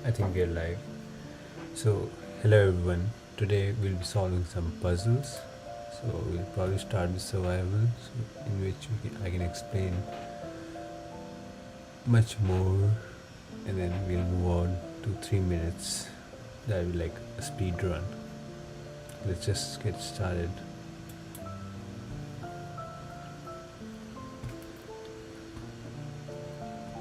I think we're live. So, hello everyone. Today we'll be solving some puzzles. So, we'll probably start with survival, in which I can explain much more, and then we'll move on to 3 minutes. That will be like a speed run. Let's just get started.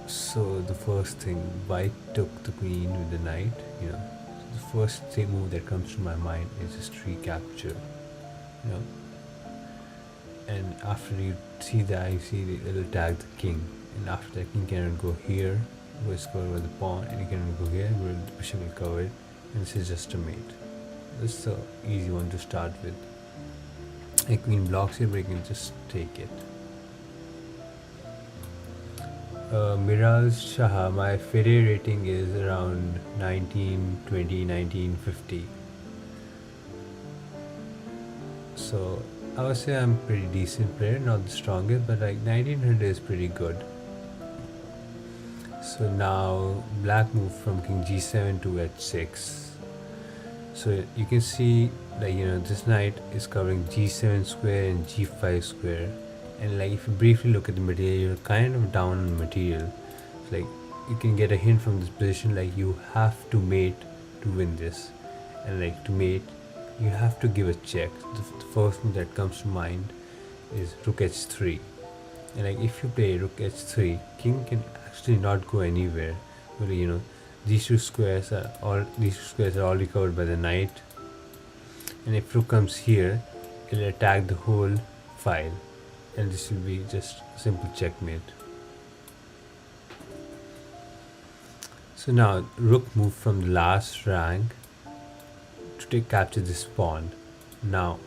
So, the first thing, white took the queen with the knight. The first move that comes to my mind is just recapture. You know, and after you see that, you see it'll tag the king, and after that king cannot go here, was covered by the pawn, and you cannot go here where the bishop will cover it, and this is just a mate. This is the easy one to start with. A queen blocks here, but you can just take it. Miraz Shah, my FIDE rating is around 1920, 1950. So I would say I'm pretty decent player, not the strongest, but like 1900 is pretty good. So now black moved from king g7 to h6. So you can see this knight is covering g7 square and g5 square, and like if you briefly look at the material, you're kind of down on the material. So, like you can get a hint from this position, like you have to mate to win this, and like to mate you have to give a check. The first move that comes to mind is rook h3, and like if you play rook h3, king can actually not go anywhere. Well, these two squares are already covered by the knight, and if rook comes here, it'll attack the whole file, and this will be just a simple checkmate. So now rook moved from the last rank to capture this pawn. Now,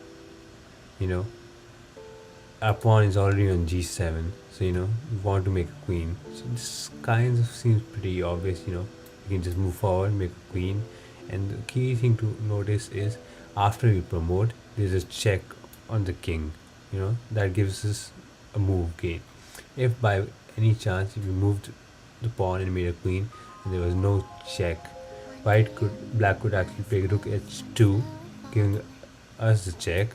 our pawn is already on g7, so we want to make a queen. So this kind of seems pretty obvious. You can just move forward, make a queen, and the key thing to notice is after we promote, there's a check on the king. That gives us a move gain. If by any chance if you moved the pawn and made a queen and there was no check, black could actually play rook h2, giving us the check,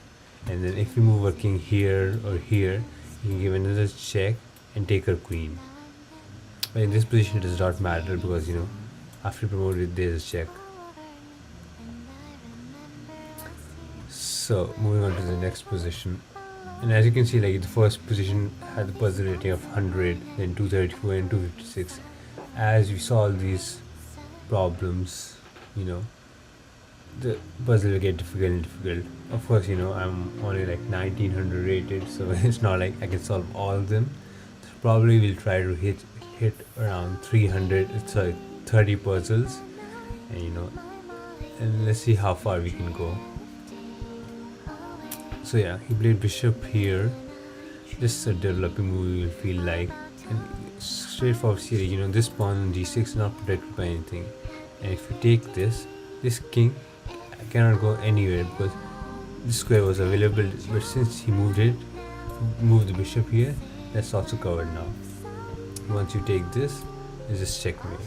and then if we move our king here or here, you can give another check and take our queen. But in this position it does not matter because after you promote it there's a check. So moving on to the next position, and as you can see, like the first position had the puzzle rating of 100, then 234 and 256. As we solve these problems, the puzzle will get difficult and difficult. Of course, I'm only like 1900 rated, so it's not like I can solve all of them. So probably we'll try to hit around 300, 30 puzzles, and let's see how far we can go. So yeah, he played bishop here. This is a developing move, you will feel like, and straightforward series. This pawn on g6 is not protected by anything, and if you take this king cannot go anywhere because this square was available, but since he moved the bishop here, that's also covered now. Once you take this, it's just checkmate.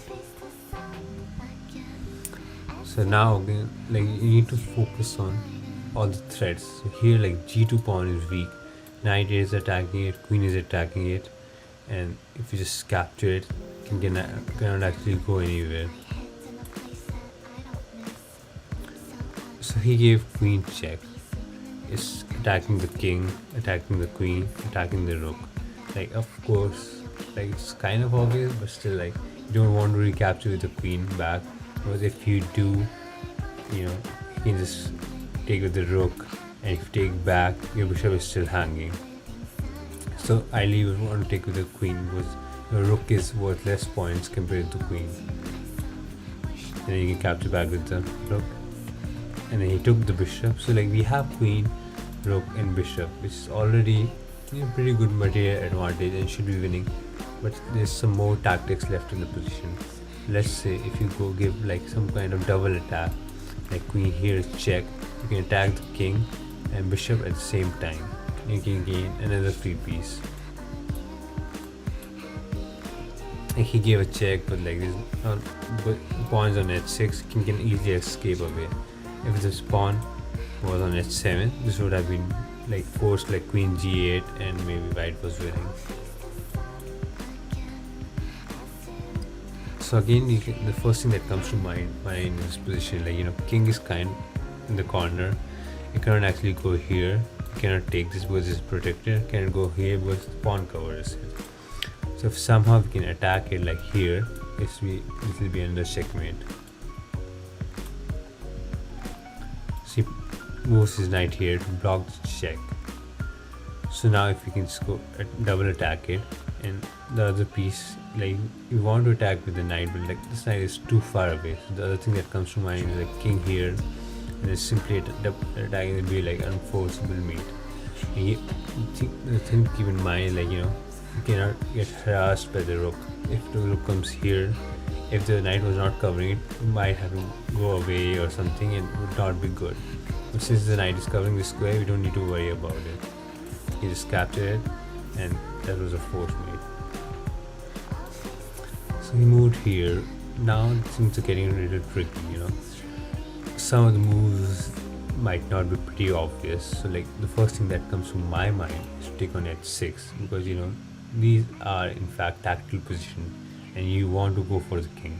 So now again, like you need to focus on all the threats. So here, like g2 pawn is weak, knight is attacking it, queen is attacking it, and if you just capture it, king cannot actually go anywhere. So he gave queen check. It's attacking the king, attacking the queen, attacking the rook. Like of course, like it's kind of obvious, but still, like you don't want to recapture the queen back, because if you do, you can just take with the rook, and if you take back, your bishop is still hanging. So ideally you want to take with the queen because your rook is worth less points compared to the queen. And then you can capture back with the rook. And then he took the bishop. So like we have queen, rook and bishop, which is already pretty good material advantage and should be winning. But there's some more tactics left in the position. Let's say if you go give like some kind of double attack, like queen here is check, you can attack the king and bishop at the same time. You can gain another free piece. Like he gave a check, but like this but pawns on h6, king can easily escape away. If this pawn was on h7, this would have been like forced like queen g8, and maybe white was winning. So again, the first thing that comes to mind in this position, like king is kind in the corner. You cannot actually go here. You cannot take this because it's protected. Cannot go here because the pawn covers it. So if somehow we can attack it like here, this will be under checkmate. So he moves his knight here to block the check. So now if we can just go double attack it, and the other piece, like we want to attack with the knight, but like this knight is too far away. So the other thing that comes to mind is like king here, and then simply attacking will be like unforceable mate. The thing to keep in mind, like you cannot get harassed by the rook. If the rook comes here, if the knight was not covering it, you might have to go away or something, and it would not be good. But since the knight is covering the square, we don't need to worry about it. He just captured it, and that was a force mate. So he moved here. Now things are getting a little tricky, Some of the moves might not be pretty obvious. So like the first thing that comes to my mind is to take on h6, because these are in fact tactical position, and you want to go for the king.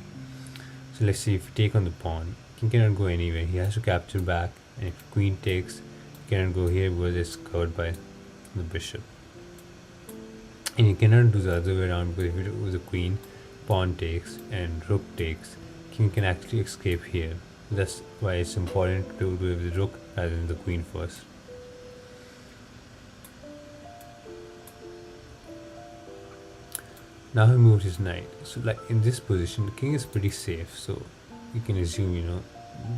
So let's see, if you take on the pawn, king cannot go anywhere. He has to capture back, and if queen takes, he cannot go here because it's covered by the bishop. And you cannot do the other way around, because if you do with the queen, pawn takes and rook takes, king can actually escape here. That's why it's important to do it with the rook rather than the queen first. Now he moved his knight. So like in this position, the king is pretty safe. So you can assume,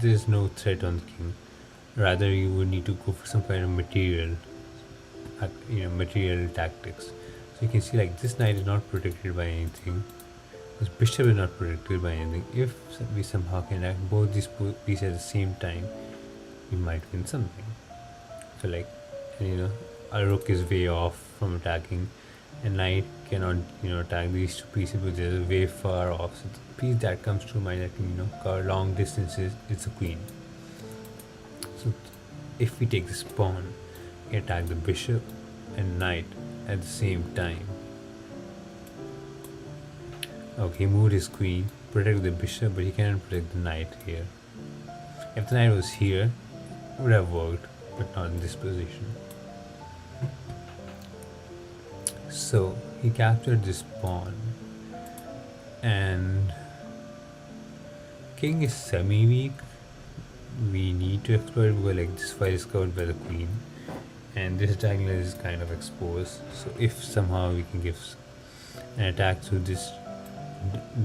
there's no threat on the king. Rather, you would need to go for some kind of material tactics. So you can see like this knight is not protected by anything. This bishop is not protected by anything. If we somehow can act both these pieces at the same time, we might win something. So like, our rook is way off from attacking, and knight cannot attack these two pieces because they're way far off. So the piece that comes to mind that can cover long distances is the queen. So if we take this pawn, we attack the bishop and knight at the same time. Okay, he moved his queen, protect the bishop, but he cannot protect the knight here. If the knight was here, it would have worked, but not in this position. So he captured this pawn, and king is semi-weak. We need to exploit it because like this file is covered by the queen, and this diagonal is kind of exposed. So if somehow we can give an attack through this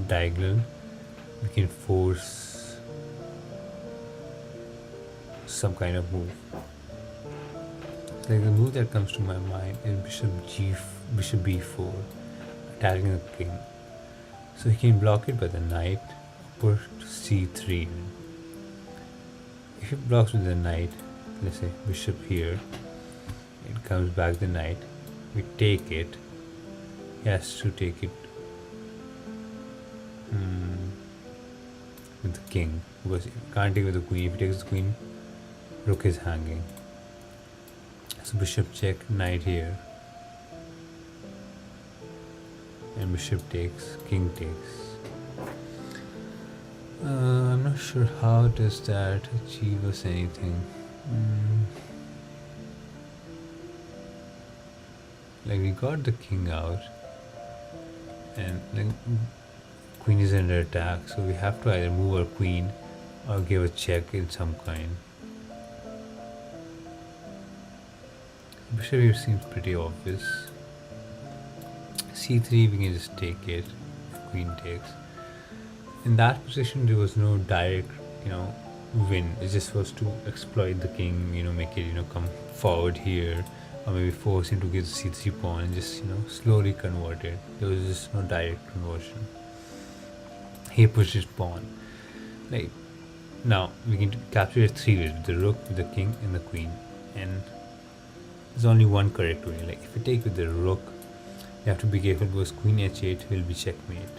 diagonal, we can force some kind of move. Like the move that comes to my mind is bishop b4, attacking the king. So he can block it by the knight, push to c3. If he blocks with the knight, let's say bishop here, it comes back the knight, we take it. He has to take it with the king, because he can't take with the queen. If he takes the queen, rook is hanging. So bishop check, knight here, and bishop takes, king takes. I'm not sure how does that achieve us anything. Like we got the king out, and then queen is under attack, so we have to either move our queen or give a check in some kind. Bishop here seems pretty obvious. c3 we can just take it, queen takes. In that position there was no direct win. It just was to exploit the king, make it come forward here, or maybe force him to give the c3 pawn and just slowly convert it. There was just no direct conversion. He pushed his pawn. Like now we can capture it three ways: with the rook, with the king, and the queen. And there's only one correct way. Like if we take with the rook, you have to be careful because queen h8 will be checkmate.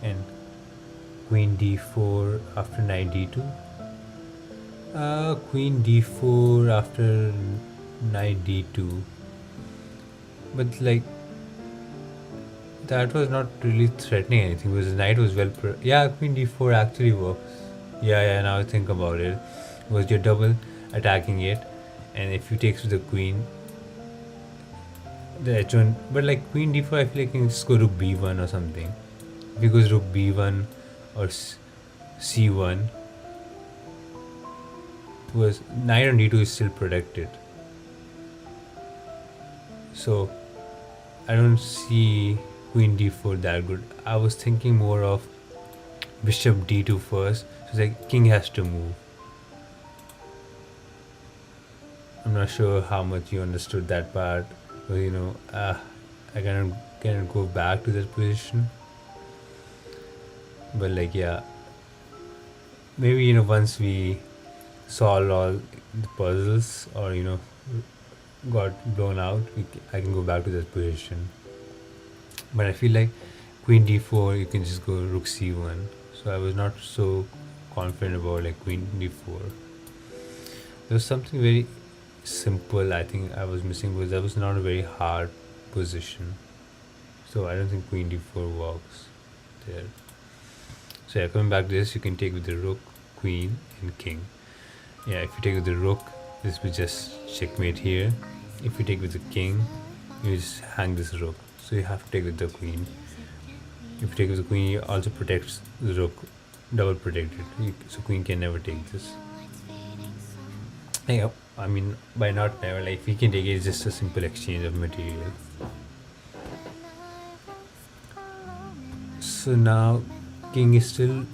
and queen d4 after knight d2. Queen d4 after knight d2, but like that was not really threatening anything because the knight was yeah, queen d4 actually works. Yeah, now I think about it, because you're double attacking it, and if you take with the queen, the h1, but like queen d4, I feel like you can just go rook b1 or something. If he goes rook b1 or c1, because knight on d2 is still protected, so I don't see queen d4 that good. I was thinking more of bishop d2 first, so it's like king has to move. I'm not sure how much you understood that part, but I cannot go back to that position. But like, yeah, maybe once we solve all the puzzles, or got blown out, I can go back to that position. But I feel like queen d4, you can just go rook c1, so I was not so confident about like queen d4. There was something very simple I think I was missing, because that was not a very hard position, so I don't think queen d4 works there. So yeah, coming back to this, you can take with the rook, queen, and king. Yeah, if you take with the rook, this will just checkmate here. If you take with the king, you just hang this rook, so you have to take with the queen. If you take with the queen, you also protects the rook, double protected, so queen can never take this. Yeah, I mean, by not never, like, if we can take it, it's just a simple exchange of material. So now king is still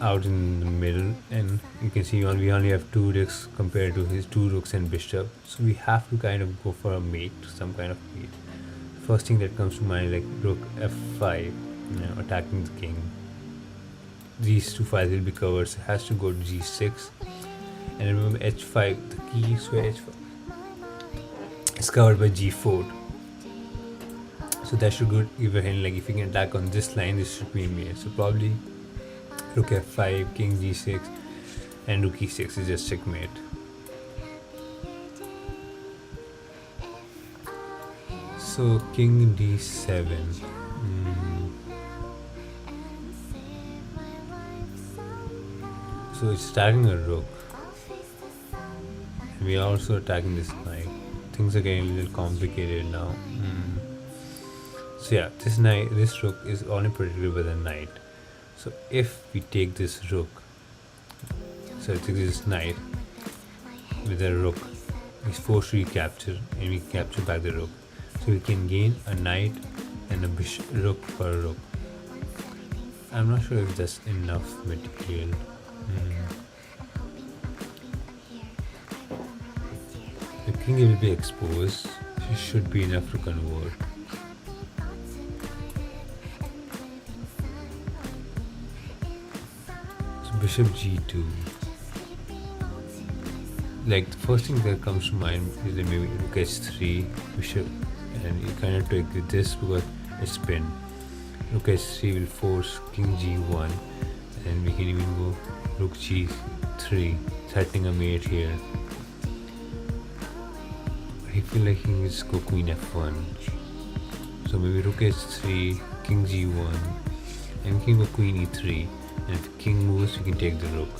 out in the middle, and you can see we only have 2 rooks compared to his 2 rooks and bishop, so we have to kind of go for a mate, some kind of mate. First thing that comes to mind, like rook f5, attacking the king. These 2 files will be covered, so it has to go to g6, and remember h5, the key is where h5 is covered by g4, so that should give a hint, like if you can attack on this line, this should be made. So probably rook f5, king g6, and rook e6 is just checkmate. So king d7. So it's attacking a rook, and we are also attacking this knight. Things are getting a little complicated now. So yeah, this rook is only protected by the knight. So if we take this rook, so take this knight with a rook, he's forced to recapture, and we capture back the rook. So we can gain a knight and a rook for a rook. I'm not sure if that's enough material. The king will be exposed, it should be enough to convert. So bishop g2. Like the first thing that comes to mind is that maybe rook h3, bishop, and you kind of take this because it's pinned. Rook h3 will force king g1, and we can even go rook g3, threatening a mate here. I feel like he can just go queen f1. So maybe rook h3, king g1, and we can go queen e3. And if the king moves, we can take the rook.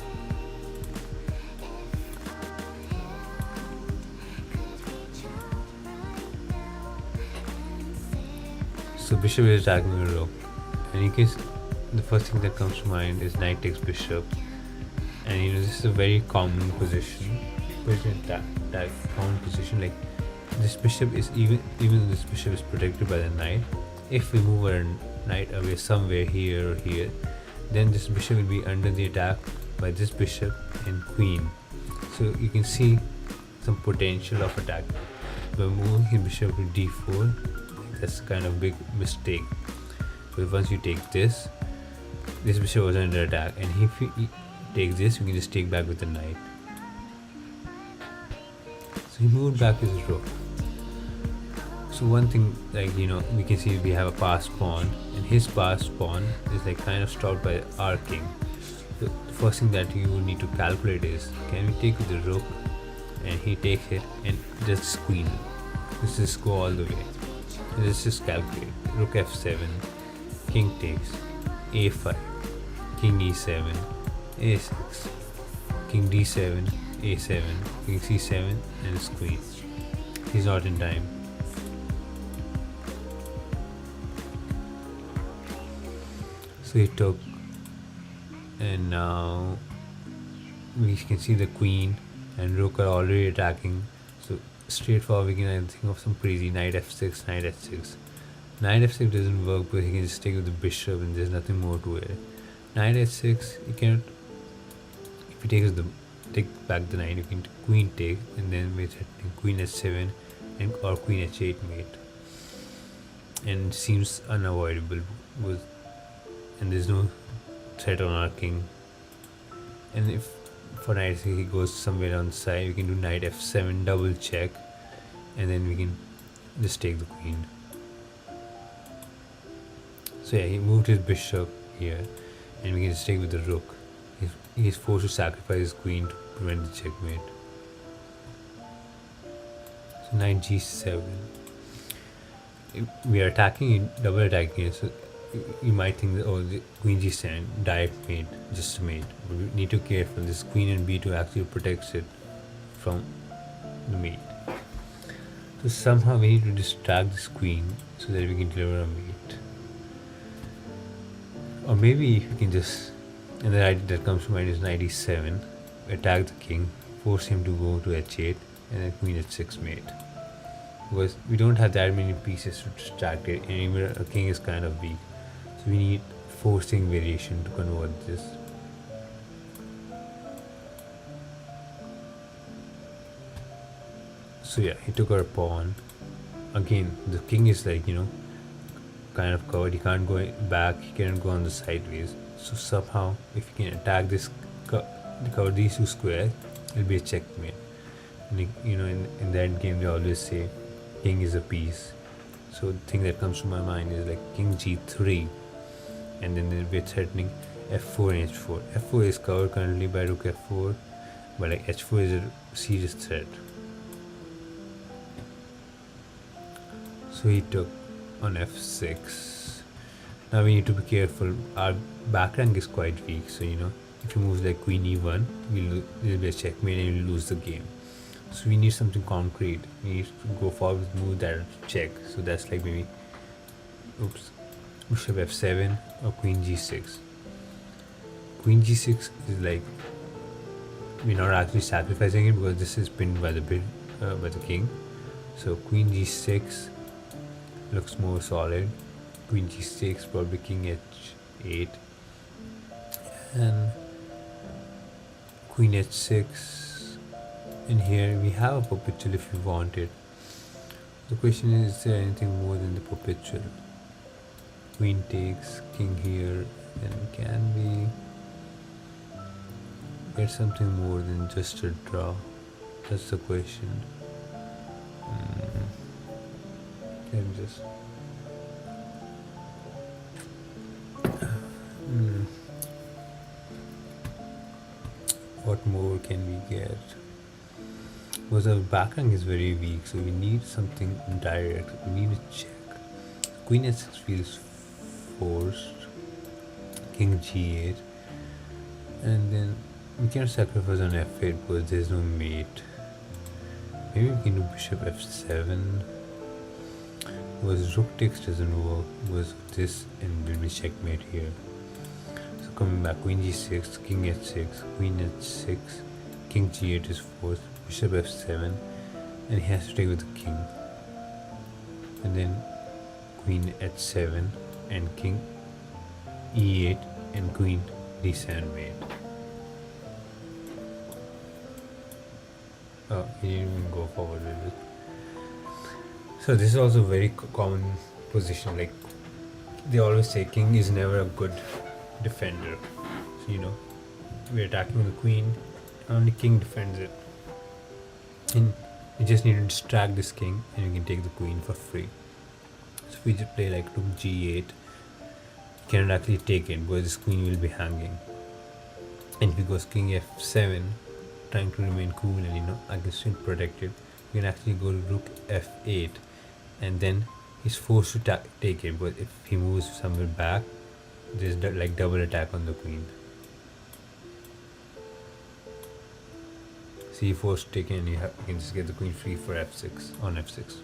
So bishop is attacking the rook. And in case, the first thing that comes to mind is knight takes bishop. And this is a very common position. That common position, like this bishop is even though this bishop is protected by the knight, if we move our knight away somewhere here or here, then this bishop will be under the attack by this bishop and queen. So you can see some potential of attack. By moving his bishop to d4, that's kind of big mistake. But once you take this bishop was under attack, and if you take this, you can just take back with the knight. So he moved back his rook. So one thing, like we can see we have a passed pawn, and his passed pawn is like kind of stopped by our king. So the first thing that you need to calculate is, can we take the rook, and he takes it and just queen. Let's just go all the way. Let's just calculate. Rook f7, king takes, a5, king e7, a6, king d7, a7, king c7, and his queen. He's not in time. So he took, and now we can see the queen and rook are already attacking. So straight forward, we can think of some crazy knight f6, knight h6. Knight f6 doesn't work, but he can just take with the bishop, and there's nothing more to it. Knight h6, you cannot. If he take back the knight, you can queen take, and then we're threatening queen h7 and or queen h8 mate, and it seems unavoidable and there's no threat on our king. And if for knight he goes somewhere on the side, we can do knight f7 double check, and then we can just take the queen. So yeah, he moved his bishop here, and we can just take with the rook. He's forced to sacrifice his queen to prevent the checkmate. So knight g7. We are attacking, double attacking it, so you might think that, oh, the queen g7 direct mate, just a mate. But we need to be careful. This queen and b2 actually protects it from the mate. So somehow we need to distract this queen so that we can deliver a mate. Or maybe we can just, and the idea that comes to mind is knight e7, attack the king, force him to go to h8, and then queen h6 mate. Because we don't have that many pieces to distract it, and even a king is kind of weak. So we need forcing variation to convert this. So yeah, he took our pawn. Again, the king is like, kind of covered. He can't go back, he can't go on the sideways. So somehow, if he can attack this, cover these two squares, it'll be a checkmate. And in that game, they always say king is a piece. So the thing that comes to my mind is like king g3, and then we're threatening f4 and h4. f4 is covered currently by rook f4, but like h4 is a serious threat. So he took on f6. Now we need to be careful. Our back rank is quite weak, so if he moves like queen e1, there'll be a checkmate and we'll lose the game. So we need something concrete. We need to go forward with move that check. So that's like maybe, bishop f7 or queen g6. Queen g6 is like, we're not actually sacrificing it because this is pinned by the king. So queen g6 looks more solid. Queen g6, probably king h8, and queen h6. And here we have a perpetual if you want it. The question is there anything more than the perpetual? Queen takes, king here, and can we get something more than just a draw? That's the question. Let me just what more can we get? Because our back rank is very weak, so we need something direct. We need a check. Queen h6 feels forced. King g8, and then we can sacrifice on f8 because there's no mate. Maybe we can do bishop f7. Because rook takes doesn't work because this, and will be checkmate here. So coming back, queen g6, king h6, queen h6, king g8 is forced, bishop f7, and he has to take with the king. And then queen h7 and king e8 and queen d7 mate. Oh, he didn't even go forward with it. So this is also a very common position. Like they always say, king is never a good defender. So we're attacking the queen, only king defends it. And You just need to distract this king and you can take the queen for free. So if we just play like rook g8, you cannot actually take it because this queen will be hanging. And if he goes king f7, trying to remain cool and I can still protect it, you can actually go rook f8 and then he's forced to take it. But if he moves somewhere back, there's like double attack on the queen. c4 is taken and you can just get the queen free for f6 on f6.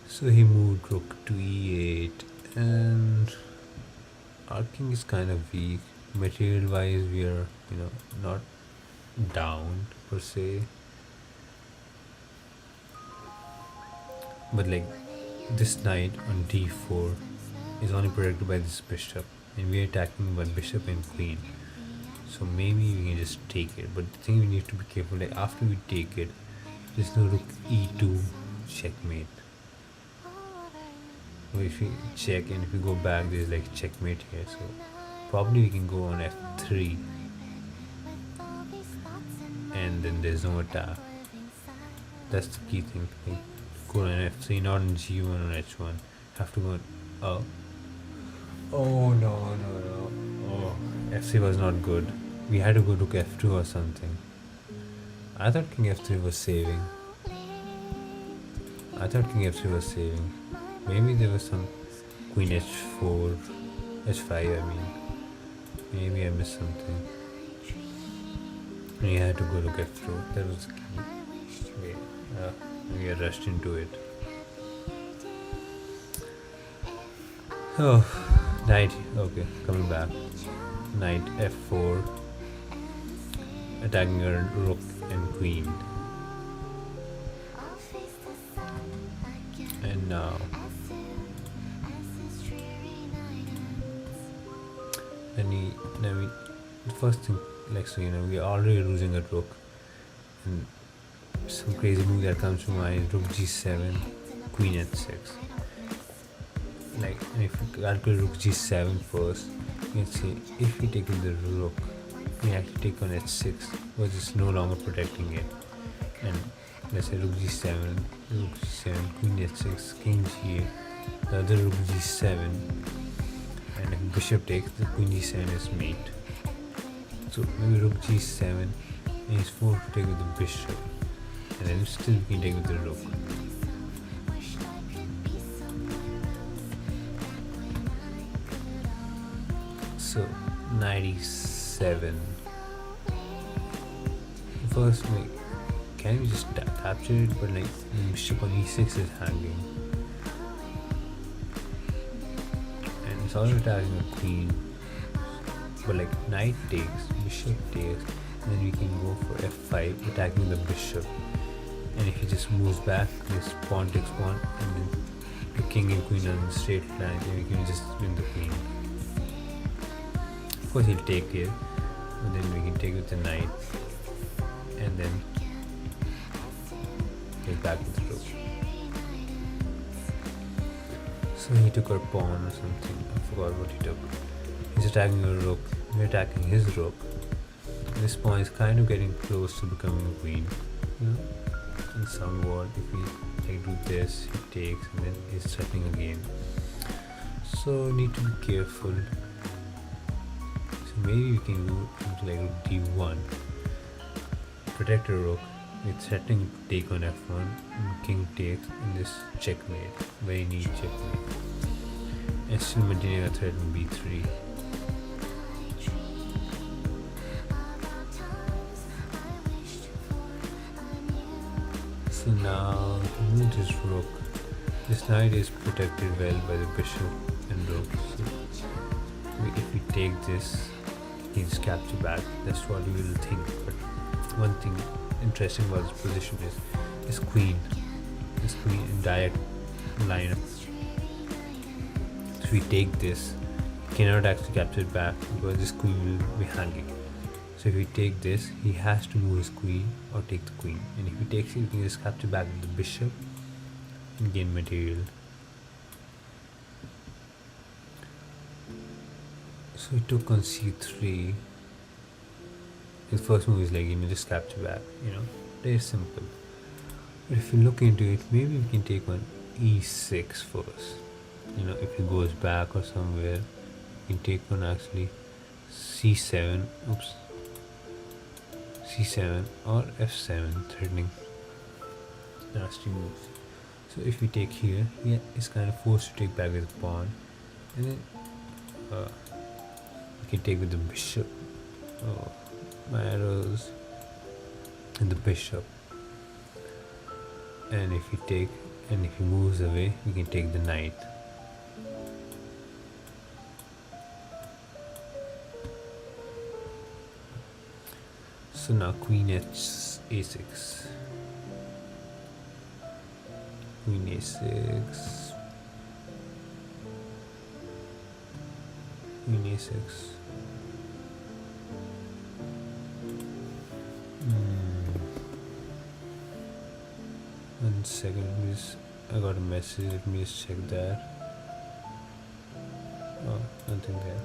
So he moved rook to e8 and our king is kind of weak. Material wise we are not down per se, but like this knight on d4 is only protected by this bishop and we are attacking by bishop and queen. So maybe we can just take it, but the thing we need to be careful, like after we take it, there's no rook e2 checkmate. So if we check and if we go back, there's like checkmate here. So probably we can go on f3 and then there's no attack. That's the key thing. Like, go on f3, not on g1 or h1. Have to go on oh no. Oh, f3 was not good. We had to go to f2 or something. I thought king f3 was saving. Maybe there was some queen h4, h5 I mean. Maybe I missed something. We had to go look f2. That was the key. Wait, we are rushed into it. Oh, knight. Okay, coming back. Knight f4, attacking her rook and queen. And now the first thing, like, so we are already losing a rook, and some crazy move that comes to mind is rook g7, queen h6. Like, and if we calculate rook g7 first, you can see if we take the rook, we actually take on h6, because it's no longer protecting it. And let's say rook g7, queen h6, king g8, the other rook g7, and if bishop takes, the queen g7 is mate. So maybe rook g7, and he's forced to take with the bishop, and then still we can take with the rook. So 97. First, like, can we just capture it? But like the bishop on e6 is hanging, and it's already attacking the queen. But like knight takes, bishop takes, and then we can go for f5, attacking the bishop. And if he just moves back, this pawn takes pawn, and then the king and queen on the straight line, then we can just win the queen. Of course he'll take it, but then we can take with the knight, and then take back with the rook. So he took our pawn or something, I forgot what he took. He's attacking a rook, we're attacking his rook. This pawn is kind of getting close to becoming a queen, and somewhat if we like do this, he takes, and then he's threatening again. So need to be careful. So maybe we can do something like rook d1, protect a rook, with threatening to take on f1, and king takes, and this checkmate, very neat checkmate, and still maintaining a threat in b3. So now to move this rook, this knight is protected well by the bishop and rook. So if we take this, he just capture back. That's what we will think. But one thing interesting about this position is this queen in direct line up. So if we take this, he cannot actually capture it back because this queen will be hanging. So if we take this, he has to move his queen or take the queen. And if he takes it, we can just capture back the bishop and gain material. So he took on c3. His first move is like, just capture back, Very simple. But if you look into it, maybe we can take on e6 first. If he goes back or somewhere, we can take on actually c7. Oops, c7 or f7, threatening nasty moves. So if we take here, yeah, it's kind of forced to take back his pawn, and then we can take with the bishop. Oh, my arrows and the bishop. And if he moves away, we can take the knight. So now queen a6. Queen a6. Queen a6. One second, please. I got a message. Let me just check that. Oh, nothing there.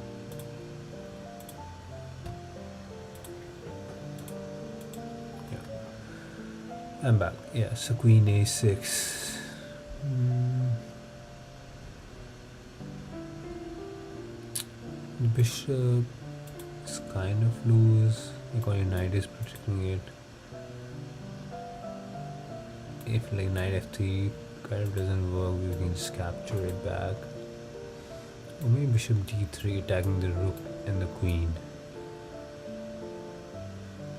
Yeah, I'm back. Yeah, so queen a6. The bishop is kind of loose. Because your knight is protecting it. If like knight f3 kind of doesn't work, we can just capture it back. Or maybe bishop d3 attacking the rook and the queen.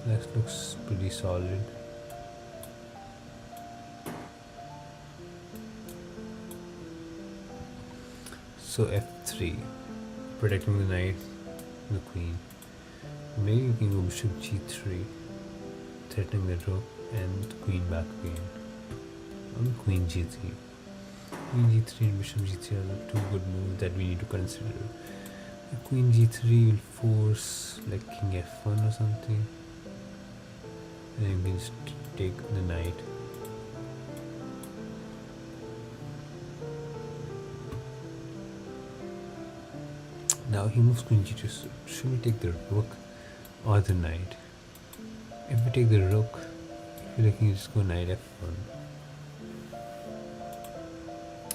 That looks pretty solid. So f3, protecting the knight and the queen. Maybe we can go bishop g3, threatening the rook and queen back again. Queen g3. Queen g3 and bishop g3 are the two good moves that we need to consider. Queen g3 will force like king f1 or something, and then we can just take the knight. Now he moves queen g2. So should we take the rook or the knight? If we take the rook, I feel like we can just go knight f1.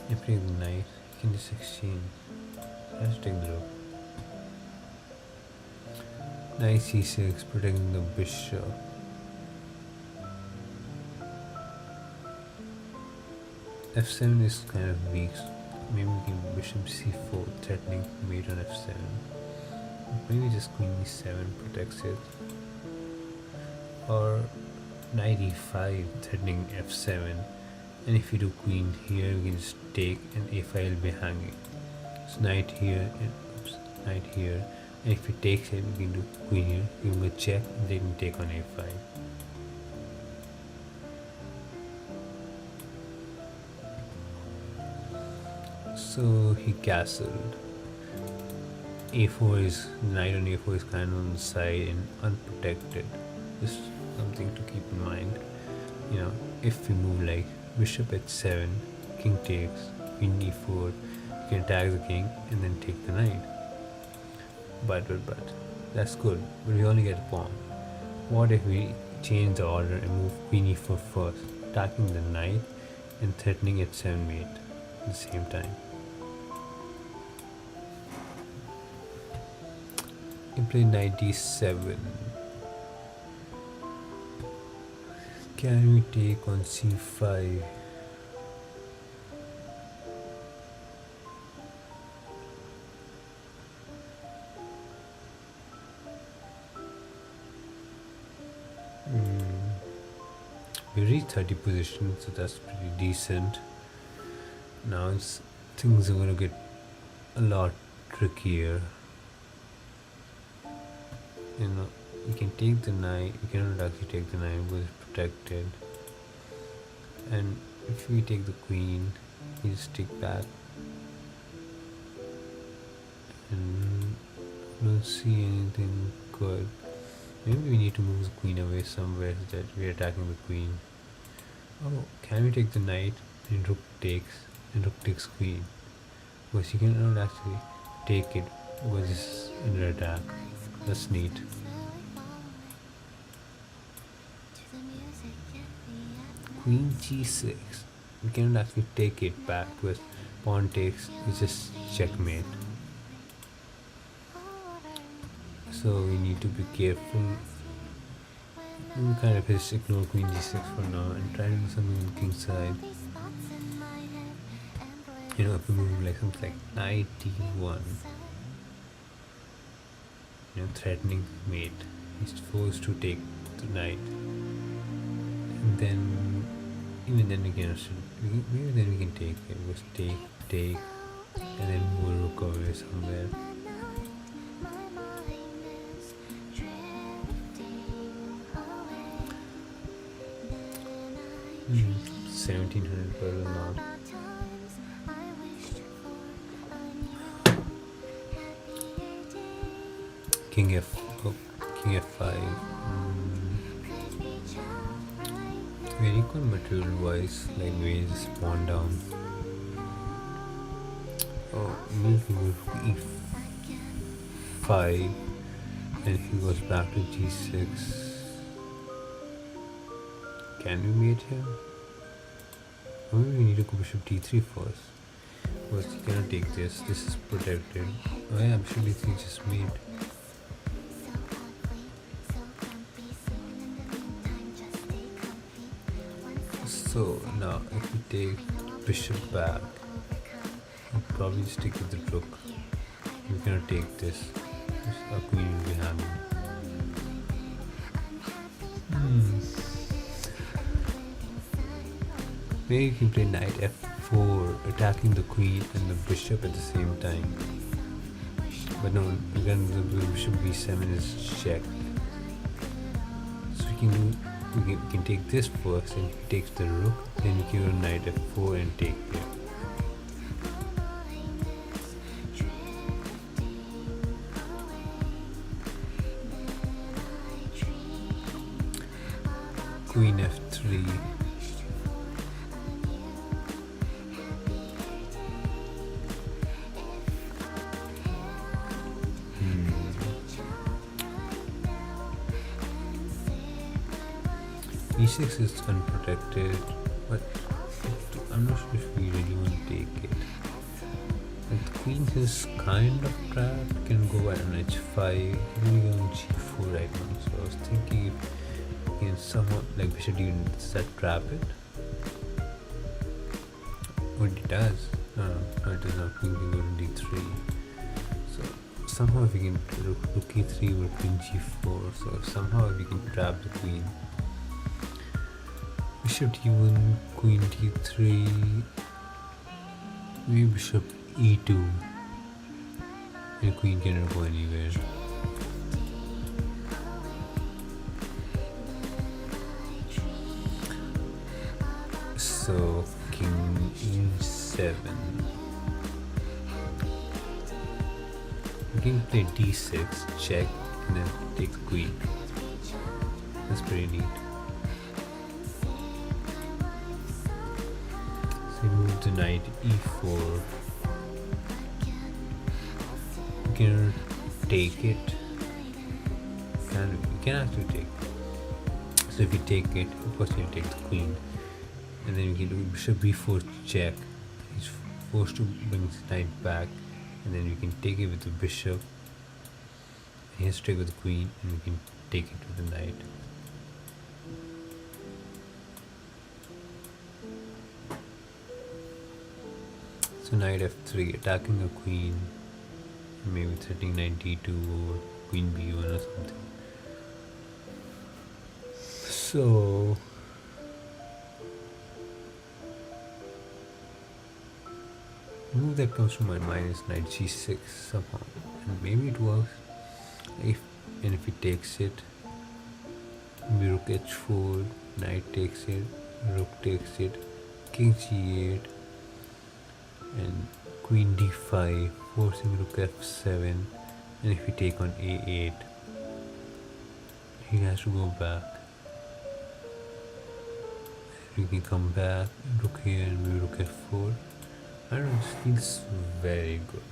If we take the knight, you can just exchange. Let's take the rook. Knight c6, protecting the bishop. f7 is kind of weak. Maybe we can bishop c4, threatening mate on f7. Maybe just queen e7 protects it. Or knight e5, threatening f7. And if you do queen here, we can just take, and a5 will be hanging. So knight here, and knight here. And if he takes it, we can do queen here. We can go check, and then we take on a5. So he castled. a4 is, knight on a4 is kind of on the side and unprotected. Just something to keep in mind. If we move like bishop h7, king takes, queen e4, you can attack the king and then take the knight. But that's good, but we only get a pawn. What if we change the order and move queen e4 first, attacking the knight and threatening h7 mate at the same time? You play knight d7. Can we take on c5? We reached 30 position, so that's pretty decent. Now things are gonna get a lot trickier. You can take the knight. You cannot actually take the knight because it's protected. And if we take the queen, you just take back. And I don't see anything good. Maybe we need to move the queen away somewhere so that we're attacking the queen. Oh, can we take the knight and rook takes queen? Because you cannot actually take it because it's under attack. That's neat. queen g6, we cannot actually take it back because pawn takes is just checkmate. So we need to be careful. We kind of just ignore queen g6 for now and try to do something on the king side. You know, if we move like something like knight d1, you know, threatening mate, he's forced to take the knight, and then even then again, maybe then we can take it. Just take, and then move rook away somewhere. 1700 per now. King f5. Very good material wise, like we just pawn down. Oh, maybe rook e5, and if he goes back to g6, can we mate here? Or maybe we need to go bishop d3 first. First, you cannot take this. This is protected. Oh yeah, bishop d3 just mate. So now if we take bishop back, we'll probably stick with the rook. We cannot take this. Our queen will be hanging. Maybe you can play knight f4, attacking the queen and the bishop at the same time. But no, again the bishop b7 is checked. So we can take this first, and if he takes the rook, then we can go knight f4 and take it. Queen f3. e6 is unprotected, but I'm not sure if we really want to take it. But the queen is kind of trapped. Can go at an h5. Maybe on g4 right now. So I was thinking if we can somehow, like bishop d, does that trap it? What it does? No, it does not. Queen can go to d3. So somehow if we can rook e3 or queen g4. So somehow if we can trap the queen. Bishop d1, queen d3, maybe bishop e2, and queen cannot go anywhere. So king e7. We can play d6, check, and then take the queen. That's pretty neat. Move the knight e4. We can take it. We can actually take it. So if you take it, of course you take the queen, and then we can do bishop b4 check. He's forced to bring his knight back, and then we can take it with the bishop. He has to take with the queen, and we can take it with the knight. So knight f3, attacking a queen, maybe threatening knight d2 or queen b1 or something. So the move that comes to my mind is knight g6 somehow, and maybe it works. If he takes it, maybe rook h4, knight takes it, rook takes it, king g8. And queen d5, forcing rook f7, and if we take on a8, he has to go back. We can come back, rook here, and maybe rook f4. I don't know, it feels very good.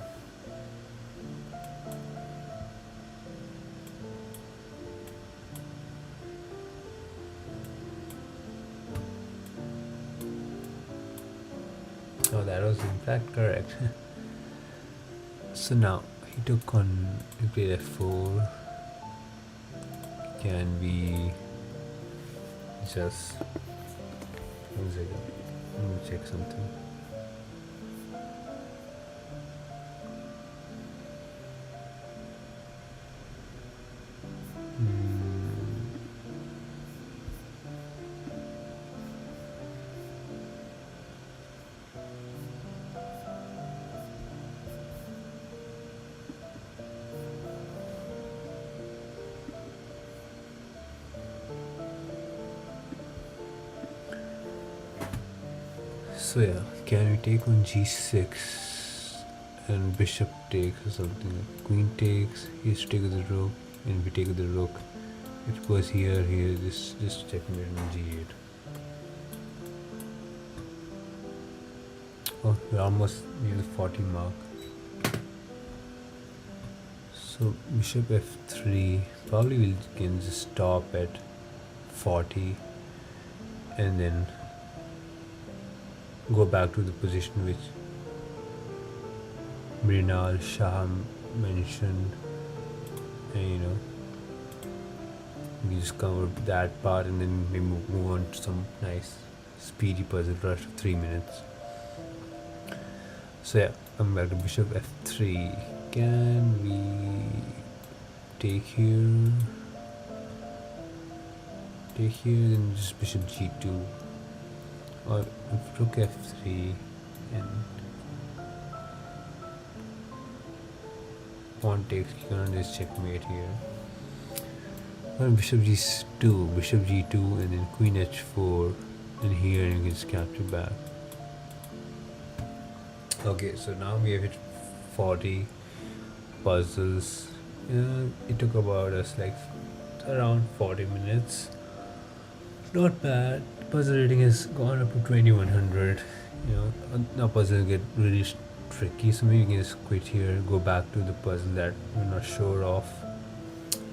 fact correct. So now he took on, he played f4. Can we just, 1 second, let me check something. So yeah, can we take on g6 and bishop takes or something? Like queen takes, he has to take with the rook, and we take with the rook. It goes here, just checkmate on g8. Oh, we're almost near the 40 mark. So bishop f3, probably we can just stop at 40 and then go back to the position which Mrinal Shah mentioned, and we just cover that part and then we move on to some nice speedy puzzle rush of 3 minutes. So yeah, coming back to bishop f3, can we take here, then just bishop g2, or if rook f3 and pawn takes, you can just checkmate here. Or bishop g2, and then queen h4, and here you can just capture back. Okay, so now we have hit 40 puzzles. It took about us like around 40 minutes. Not bad. Puzzle rating has gone up to 2100. Now puzzles get really tricky, so maybe we can just quit here, go back to the puzzle that we're not sure of,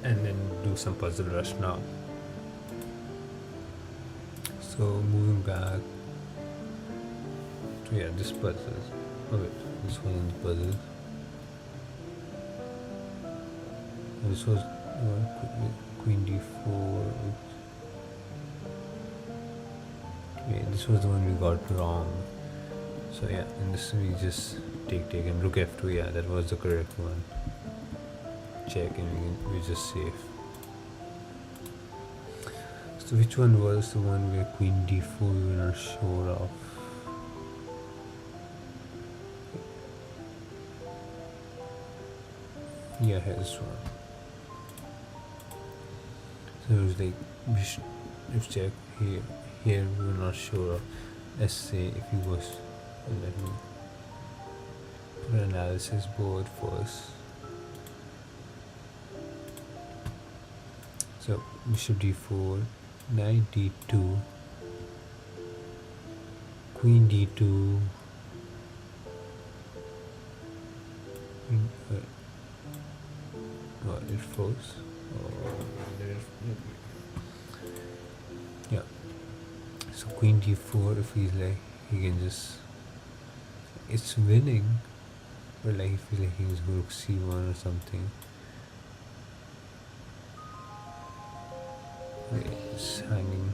and then do some puzzle rush now. So moving back to this puzzle. Okay, this wasn't the puzzle. This was queen d4. This was the one we got wrong. So yeah, and this we just take and rook f2. Yeah, that was the correct one. Check, and we're just safe. So which one was the one where queen d4 we were not sure of? Yeah, here's one. So it was like bishop check here. Here we were not sure of. Let's say if he was, let me put an analysis board first. So bishop d4, knight d2, queen d2, it froze. Yeah. So queen d4, if he's like, he can just, it's winning, but like if he's like he was rook c1 or something. It's hanging.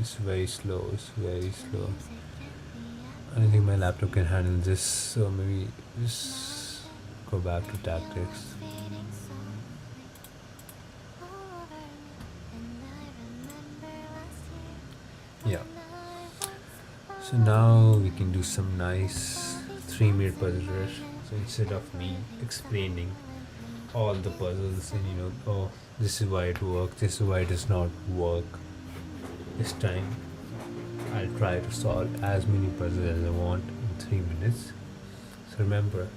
It's very slow. I don't think my laptop can handle this, so maybe just go back to tactics. Yeah. So now we can do some nice 3-minute puzzle rush. So instead of me explaining all the puzzles and oh, this is why it works, this is why it does not work, this time I'll try to solve as many puzzles as I want in 3 minutes. So remember,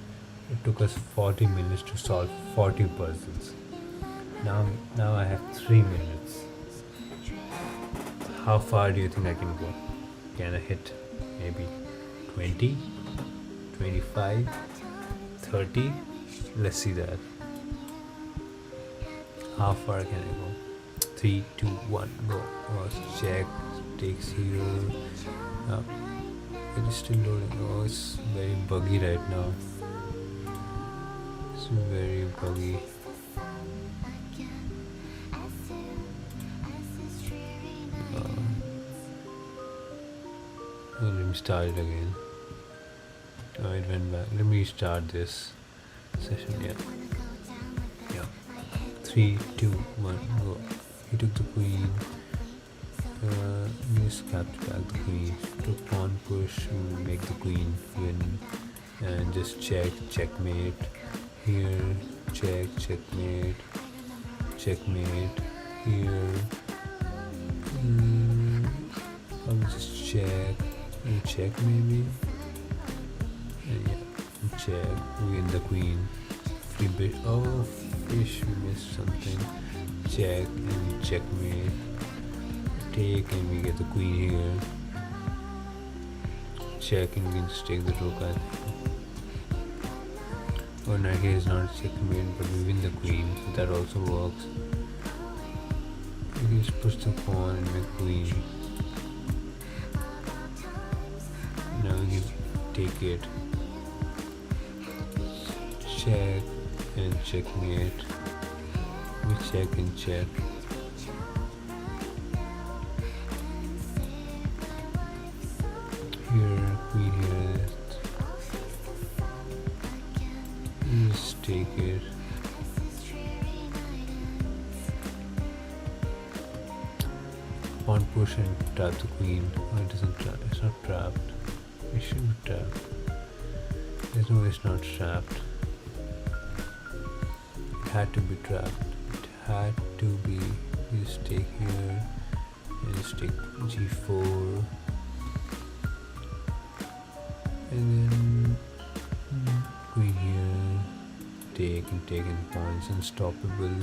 it took us 40 minutes to solve 40 puzzles. Now I have 3 minutes. How far do you think I can go? Can I hit maybe 20, 25, 30? Let's see that. How far can I go? 3, 2, 1, go. Check, takes here. It is still loading. Oh, it's very buggy right now. It's very buggy. Let me start it again. Oh, it went back. Let me restart this session. Yeah. 3, 2, 1, go. He took the queen. He just captured back the queen. Took pawn push to make the queen win. And just checkmate. Here, checkmate. Checkmate. Here. I'll just check maybe. And yeah, check. We win the queen. Free bit. Oh, fish, we missed something. Check and checkmate. Take and we get the queen here. Check and we can just take the rook. I think. Oh, knight here is not checkmate, but we win the queen, so that also works. We can just push the pawn and make queen. Now we can take it. Check and checkmate. We check and check. Here, queen here. Just take it. Pawn push and trap the queen. Oh, it doesn't trap. It's not trapped. It should be trapped. There's no way it's not trapped. It had to be trapped. It had to be. You just take here. And just take g4. And then queen here. Take and pawn. It's unstoppable.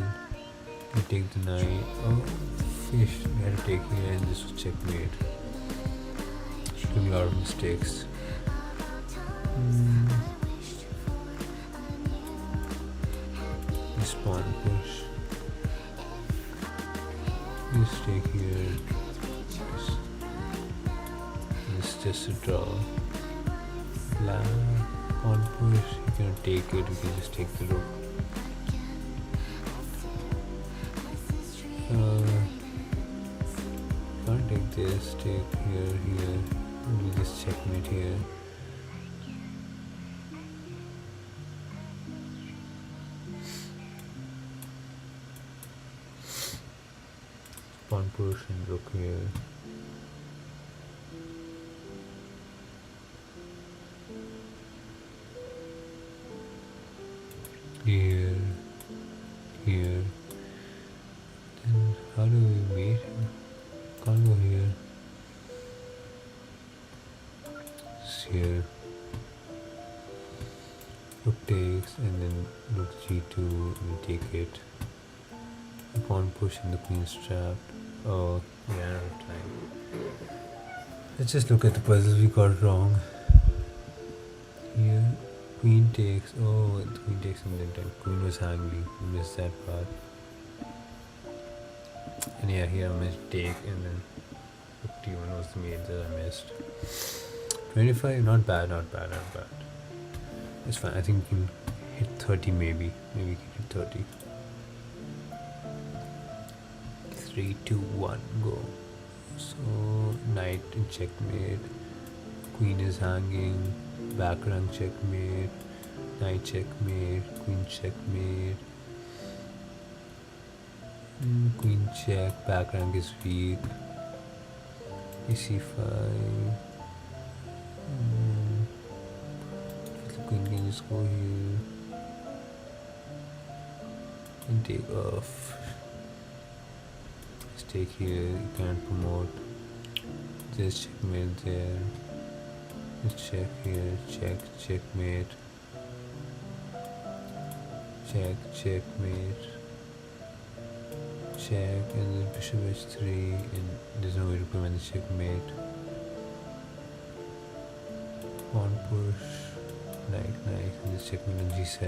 You take the knight. Oh, fish. We had to take here and this was checkmate. Doing a lot of mistakes. This pawn push. This take here. This just a draw. Black pawn push. You cannot take it. You can just take the rook. Can't take this. Take here. We just checkmate here. Pawn push and rook here. Here. Then how do we wait? Can't go here. It's here. Rook takes and then rook g2 and take it. The pawn push and the queen's trapped. Oh, yeah, out of time. Let's just look at the puzzles we got wrong. Here, queen takes. Oh, the queen takes and then queen was hanging. We missed that part. And yeah, here I missed take and then 51 was the mate that I missed. 25, not bad. It's fine. I think we can hit 30 maybe. Maybe we can hit 30. 3, 2, 1, go. So, knight and checkmate. Queen is hanging. Back rank checkmate. Knight checkmate. Queen checkmate. Queen check. Back rank is weak. AC5. The queen can just go here and take off. Just take here. You can't promote. Just checkmate there. Just check here. Checkmate. Checkmate. Check and then bishop h3 and there's no way to prevent the checkmate. Pawn push, knight, and this checkmate on g7.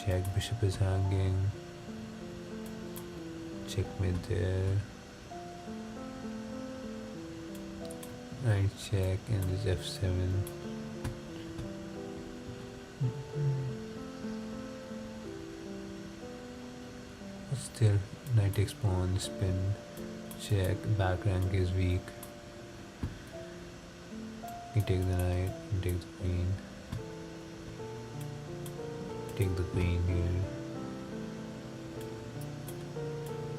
Check, bishop is hanging. Checkmate there. Knight check and this f7. Still, knight takes pawn, spin, check, back rank is weak. You take the knight, you take the queen. Take the queen here.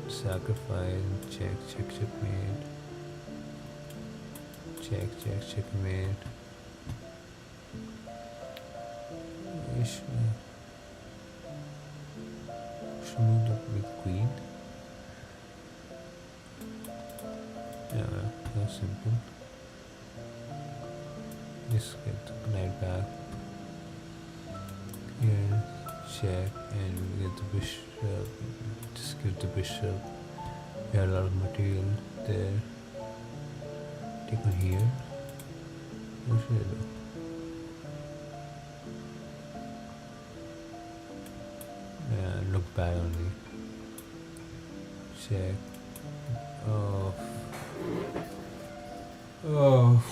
Sacrifice, check, check, checkmate. Check, check, checkmate. Should move with queen. Yeah, that's simple. Just get the knight back. Here, check, and we get the bishop. Just give the bishop. We have a lot of material there. Take one here. What should I do? Yeah, look bad only. Check. Oh. Oh.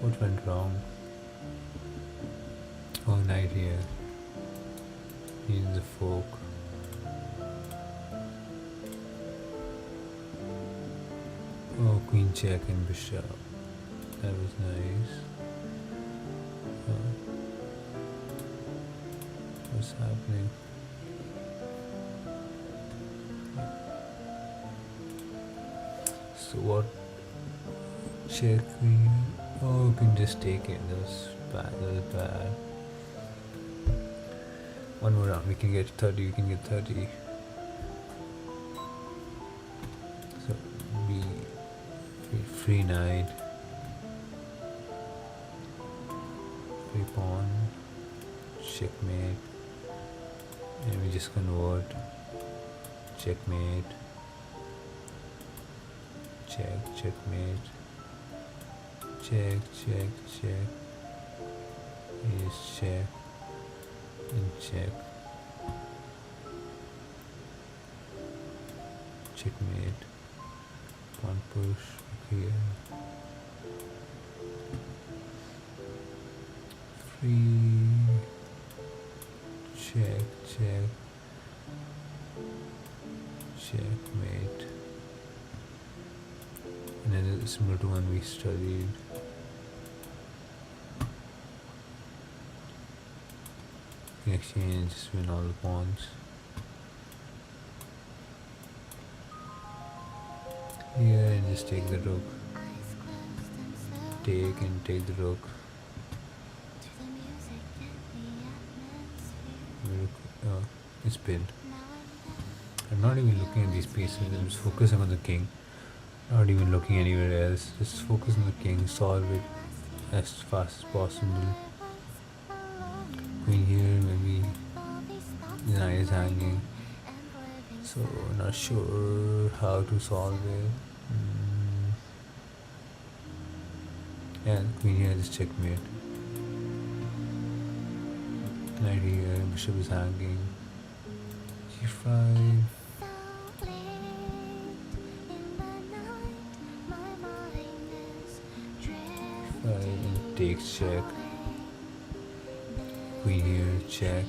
What went wrong? Oh, knight here. Using the fork. Oh, queen check and bishop. That was nice. What's happening? So what? Check queen. Oh, you can just take it. That was bad. That was bad. One more round. We can get 30. We can get 30. So we free knight. Free pawn. Checkmate. And we just convert. Checkmate. Check, checkmate. Check, check, check. Yes, check. And check. Checkmate. Pawn push here. Free. Check, check. Checkmate. And then it's similar to one we studied. You exchange, just win all the pawns. Here and just take the rook. Take and take the rook. Oh, it's pinned. I'm not even looking at these pieces, I'm just focusing on the king. Not even looking anywhere else, just focus on the king, solve it as fast as possible. Queen here, maybe the knight is hanging, so not sure how to solve it. Yeah, queen here, just checkmate. Knight here, bishop is hanging. G5. And takes check. Queen here, check.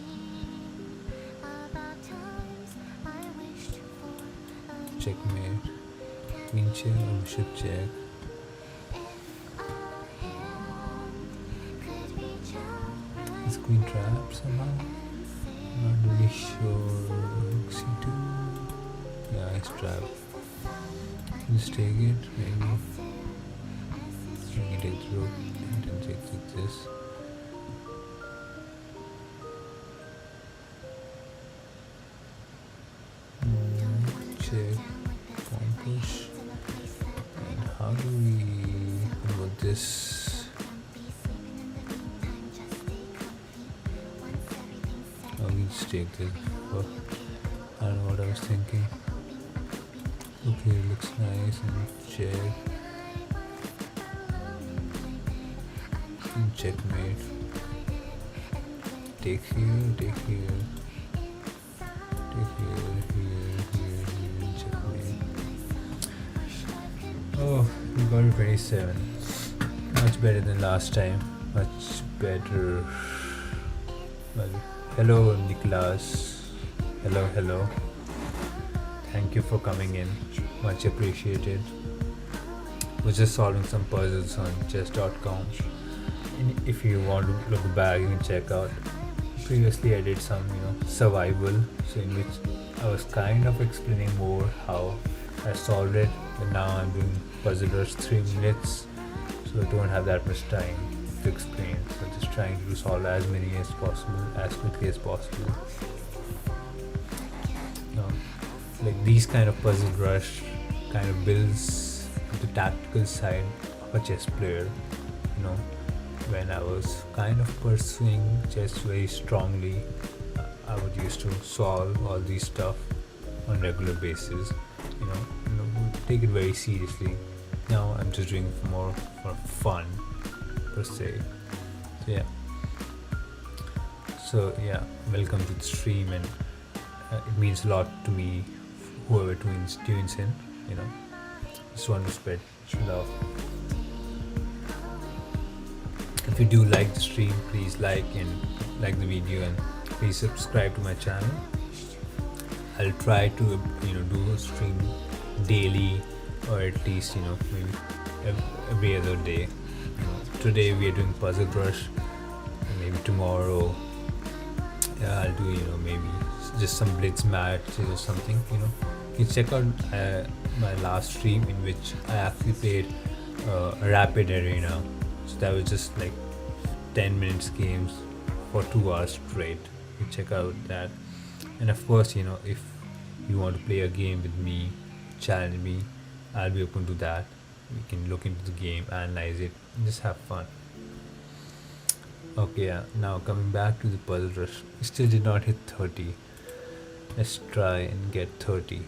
Checkmate. Queen check, bishop check. Is queen trapped somehow? Not really sure. C2. Yeah, it's trapped. Just take it, maybe. You can take the rook and then take this. Check, pawn push. And how do we convert this? Oh, we just take this. Oh, I don't know what I was thinking. Okay, looks nice and check. And checkmate. Take here, take here. Take here, here, here, here, checkmate. Oh, We got to 27. Much better than last time. Much better. Well, hello, Nicholas. Hello, hello. Thank you for coming in. Much appreciated. We're just solving some puzzles on chess.com. And if you want to look back, you can check out. Previously, I did some, survival, so in which I was kind of explaining more how I solved it. But now I'm doing puzzle rush 3 minutes, so I don't have that much time to explain. So just trying to solve as many as possible, as quickly as possible. Like these kind of puzzle rush kind of builds the tactical side of a chess player. When I was kind of pursuing chess very strongly, I would used to solve all these stuff on regular basis. Take it very seriously. Now I'm just doing it more for fun per se. So yeah, welcome to the stream, and it means a lot to me. Whoever tunes in, just want to spread love. If you do like the stream, please like the video, and please subscribe to my channel. I'll try to do a stream daily, or at least maybe every other day. Today we are doing puzzle rush, and maybe tomorrow I'll do maybe just some blitz matches or something. You can check out my last stream in which I actually played a rapid arena. So that was just like 10 minutes games for 2 hours straight. You check out that. And of course, if you want to play a game with me, challenge me, I'll be open to that. We can look into the game, analyze it, and just have fun. Okay, now coming back to the puzzle rush. We still did not hit 30. Let's try and get 30.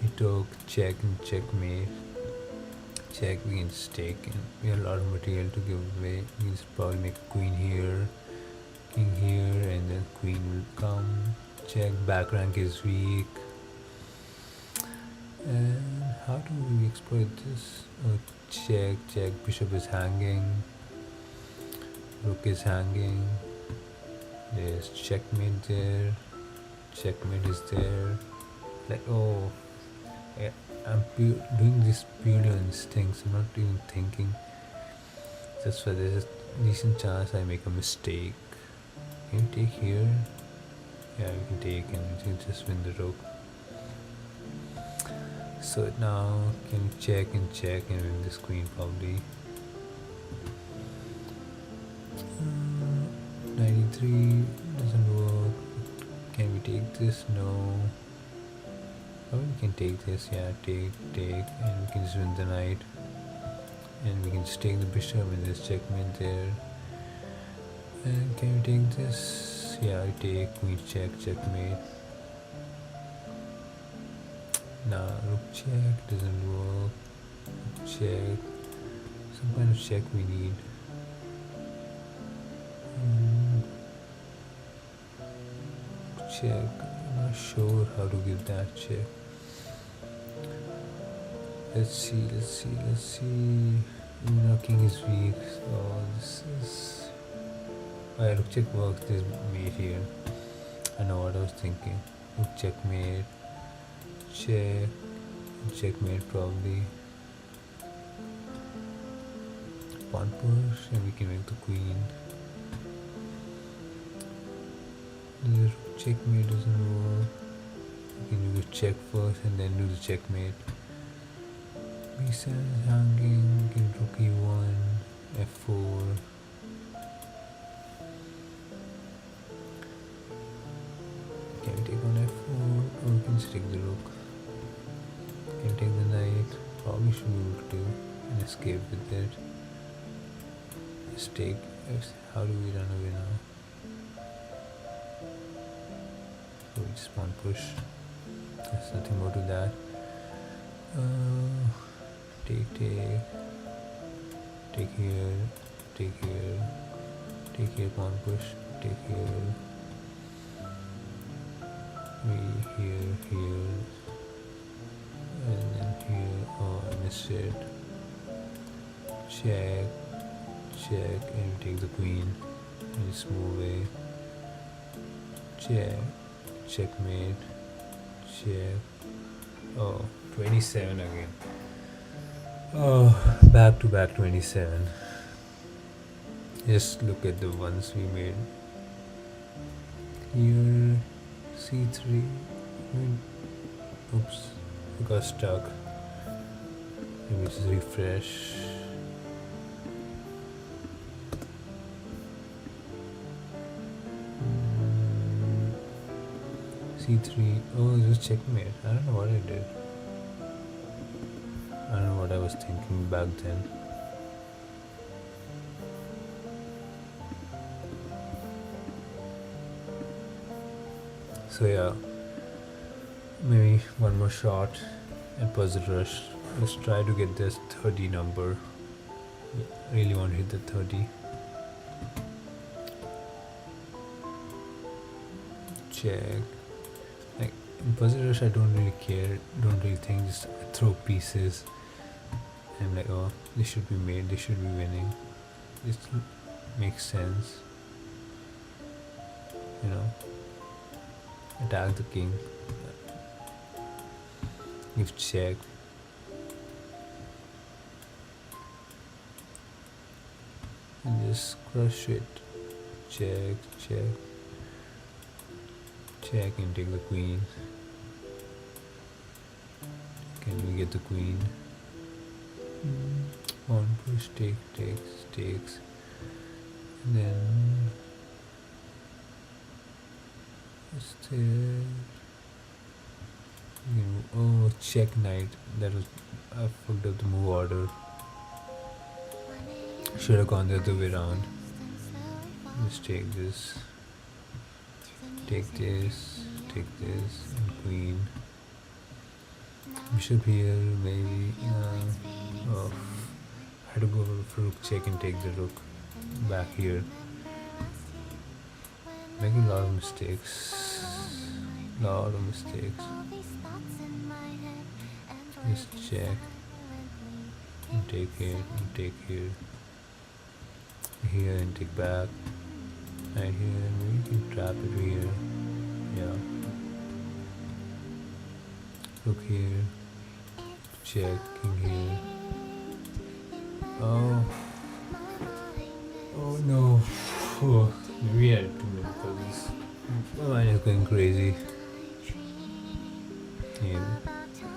He took check and checkmate. Check, we can stake, and we have a lot of material to give away. We can probably make queen here, king here, and then queen will come. Check, back rank is weak. And how do we exploit this? Check, bishop is hanging, rook is hanging. There's checkmate there. Checkmate is there. Like, I'm doing this purely on instincts. I'm not even thinking. Just why there's a decent chance I make a mistake. Can you take here? Yeah, you can take, and you can just win the rook. So now can you check and win this queen probably. 93 doesn't work. Can we take this? No. Probably we can take this. Yeah, take, and we can just win the knight. And we can just take the bishop and there's checkmate there. And can we take this? Yeah, I take, queen check, checkmate. Now rook check doesn't work. Check. Some kind of check we need. Check. I'm not sure how to give that check. Let's see. King is weak. So this is. Alright, rook check works. There's mate here. I know what I was thinking. Rook checkmate. Checkmate probably. Pawn push, and we can make the queen. The rook checkmate doesn't work. We can do the check first and then do the checkmate. B7 is hanging. We can rook e1, f4. Can we take on f4, or we can just take the rook? Can take the knight. Probably should be able to do and escape with it. Let's take. How do we run away now? So we just pawn push. There's nothing more to that. Take here, take here, pawn push, take here, here, and then here. Oh, I missed it. Check, check, and take the queen. And just move away. Check, checkmate, check. Oh, 27 again. Oh, back to back 27. Just look at the ones we made. Here, C3. Oops, it got stuck. Let me just refresh. C3. Oh, it was checkmate. I don't know what I did. I don't know what I was thinking back then. So yeah, maybe one more shot and puzzle rush. Let's try to get this 30 number. Really want to hit the 30. Check. Like in puzzle rush, I don't really care. Don't really think. Just throw pieces. And like, oh, this should be made. They should be winning. This makes sense. You know. Attack the king. Give check. And just crush it. Check, check. Check and take the queen. Can we get the queen? One push, takes. And then what's there? Oh, check knight. That was, I fucked up the move order. Should have gone the other way around. Let's take this. Take this, and queen. Bishop here, maybe. Oh, I had to go for rook check and take the rook back here. Making a lot of mistakes. Just check. And take it, and take here. Here and take back. Right here, maybe you can trap it here. Yeah. Look here. Check, king here. Oh. Oh no. Oh, we had too many puzzles. My mind is going crazy. Yeah.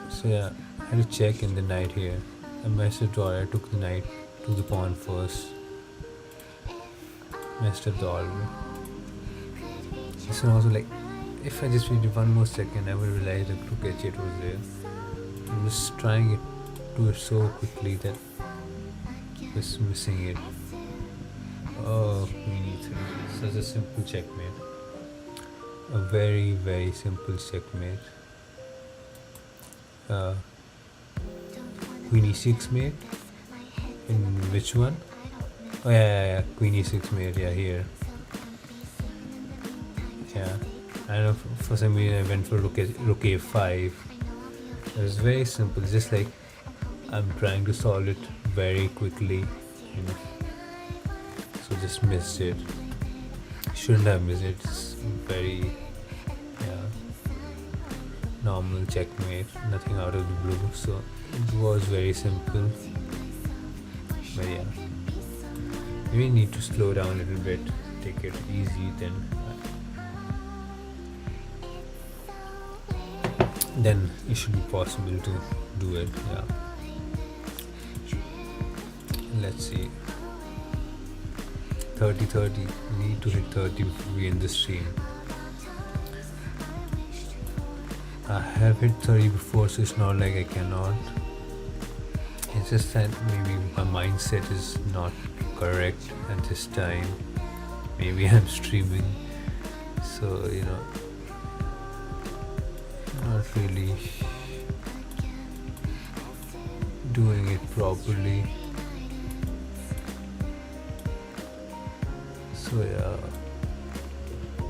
So yeah, I had to check in the knight here. I messed up all. I took the knight to the pawn first. Messed up the order. This one also, like, if I just waited one more second, I would realize that rook h8 was there. I'm just trying it, do it so quickly that I was missing it. Oh, queen e3. Such a simple checkmate. A very, very simple checkmate. Queen e6 mate. In which one? Oh yeah. Queen e6 mate. Yeah, here. Yeah. I don't know. For some reason, I went for rook a5. It was very simple. Just like I'm trying to solve it very quickly. You know. So just missed it. Shouldn't have missed it. It's very normal checkmate. Nothing out of the blue. So it was very simple. But yeah, we need to slow down a little bit. Take it easy. Then it should be possible to do it. Yeah. Let's see. 30. We need to hit 30 before we end the stream. I have hit 30 before, so it's not like I cannot. It's just that maybe my mindset is not correct at this time. Maybe I'm streaming, so not really doing it properly. So yeah,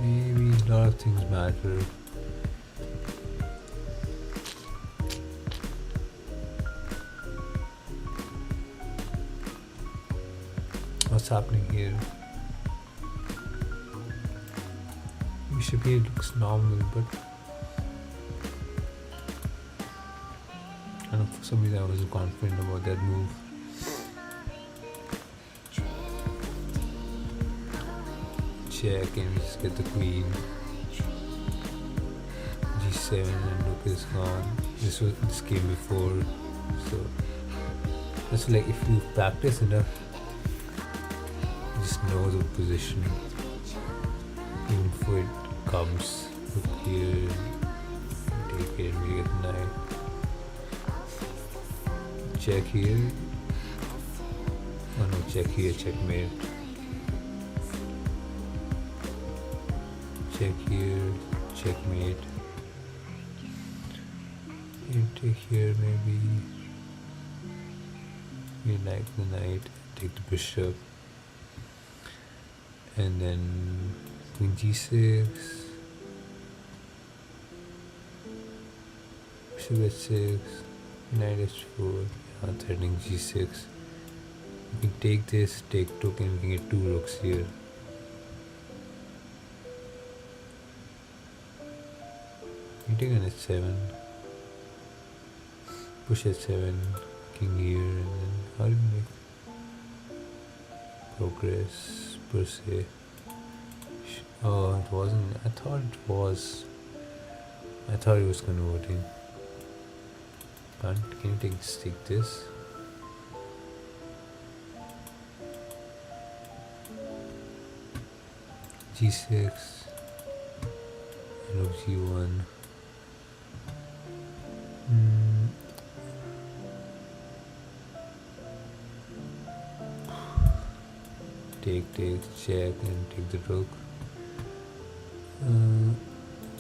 maybe a lot of things matter. What's happening here? Bishop here looks normal, but I don't know, for some reason I wasn't confident about that move. Check, and we just get the queen. G7 and rook is gone. This came before, so that's like if you practice enough, you just know the position. Even before it comes, look here, take it, and we get the knight. Check here. Oh no, check here, checkmate. Check here, checkmate. You take here maybe. You like the knight, take the bishop. And then queen g6. Bishop h6. Knight h4. Threatening g6. You can take this, take rook, and we can get 2 rooks here. You take an h7, push h7, king here, and then how do you make progress per se? Oh, it wasn't. I thought it was. I thought it was converting. But can you take this? G6, rook G1. Take, check, and take the rook.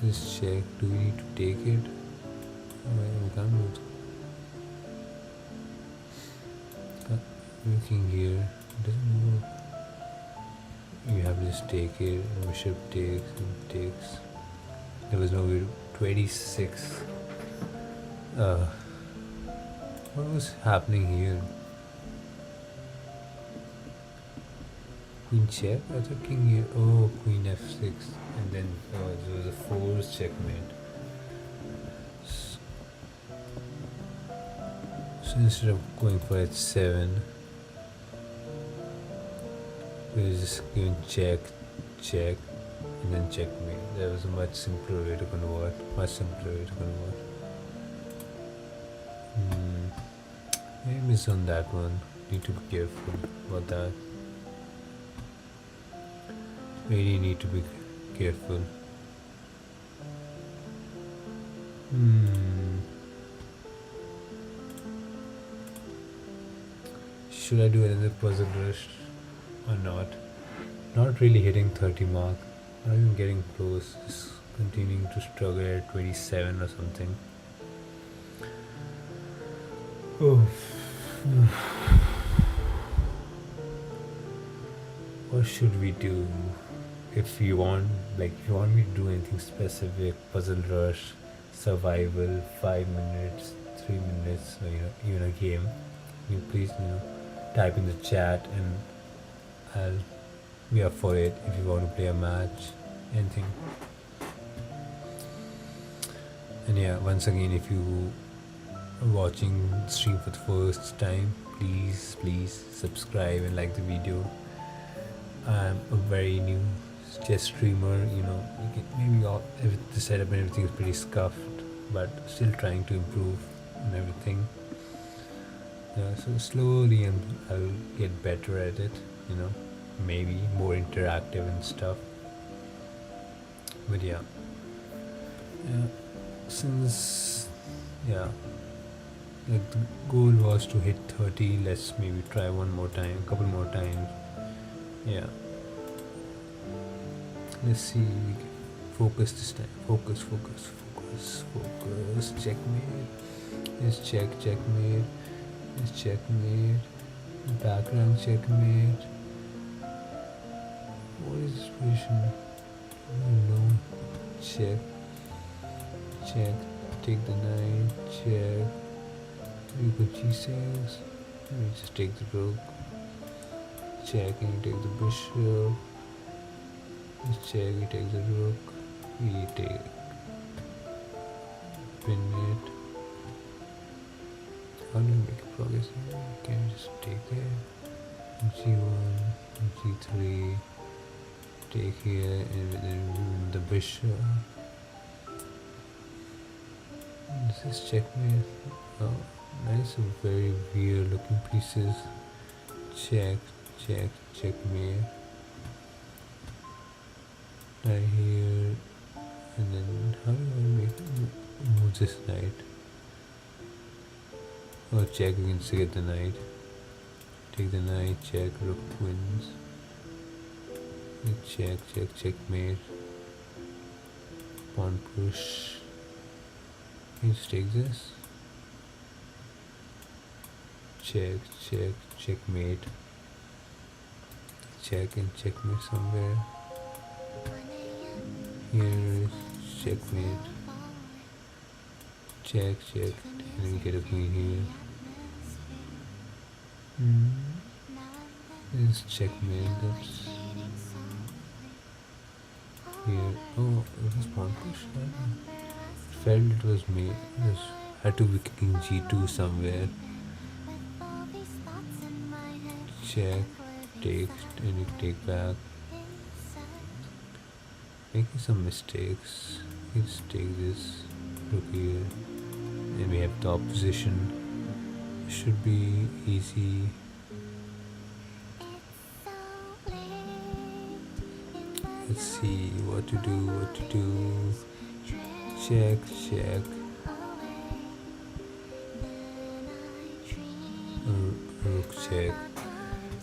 Just check. Do we need to take it? We can't do it. King here doesn't work. You have to just take it. Bishop takes and takes. There was no way to 26. What was happening here? Queen check? I thought king here. Oh, queen f6. And then there was a forced checkmate. So instead of going for h7, we were just giving check, and then checkmate. There was a much simpler way to convert. Maybe miss on that one. Need to be careful about that. Really need to be careful. Should I do another puzzle rush or not? Not really hitting 30 mark. Not even getting close. Just continuing to struggle at 27 or something. Oh. What should we do? If you want me to do anything specific, puzzle rush, survival, 5 minutes, 3 minutes, or even a game, you please type in the chat and I'll be up for it. If you want to play a match, anything. And yeah, once again, if you are watching the stream for the first time, please subscribe and like the video. I'm a very new chess streamer, maybe the setup and everything is pretty scuffed, but still trying to improve and everything. So slowly I'll get better at it, maybe more interactive and stuff. But like the goal was to hit 30. Let's maybe try a couple more times. Let's see. Focus this time. Focus. Checkmate. Let's checkmate. Let's checkmate. Background checkmate. What is this position? No. Check. Take the knight. Check. We go g6. We just take the rook. check and you take the bishop. Check, you take the rook. We take pin it. How do you make a progress here? You can just take it. G1, G3. Take here and then the bishop. This is checkmate. Oh, nice, very weird looking pieces. Check, check, checkmate. Right here, and then how do I move this knight? Oh, check against to get the knight. Take the knight, check, rook wins. Check, check, checkmate. Pawn push. You just take this. Check, check, checkmate. Check and checkmate somewhere. Here is checkmate. Check, check, and then get a queen here. This is checkmate. That's here. Oh, it was pawn push. Felt it was made. It was, had to be king g2 somewhere. Check, take, and you take back. Making some mistakes. You just take this rook here, and we have the opposition. It should be easy. Let's see what to do. What to do? Check, check. Rook check.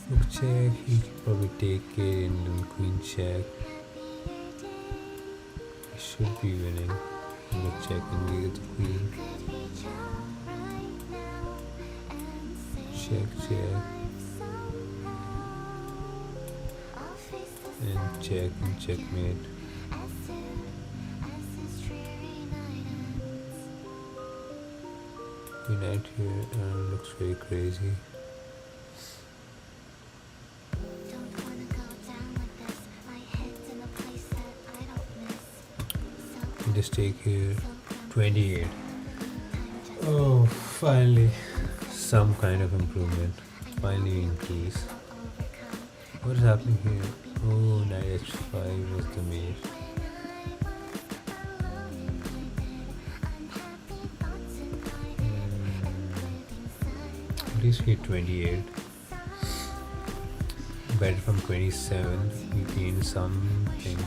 Rook check. You can probably take it and then queen check. Should be winning. Rook check and we get the queen. Check, check. And check and checkmate. Queen out here looks very crazy. Just take here 28. Oh, finally some kind of improvement. Finally in peace. What is happening here? Oh, knight h5 was the mate. At least we had 28. Better from 27. We gained something.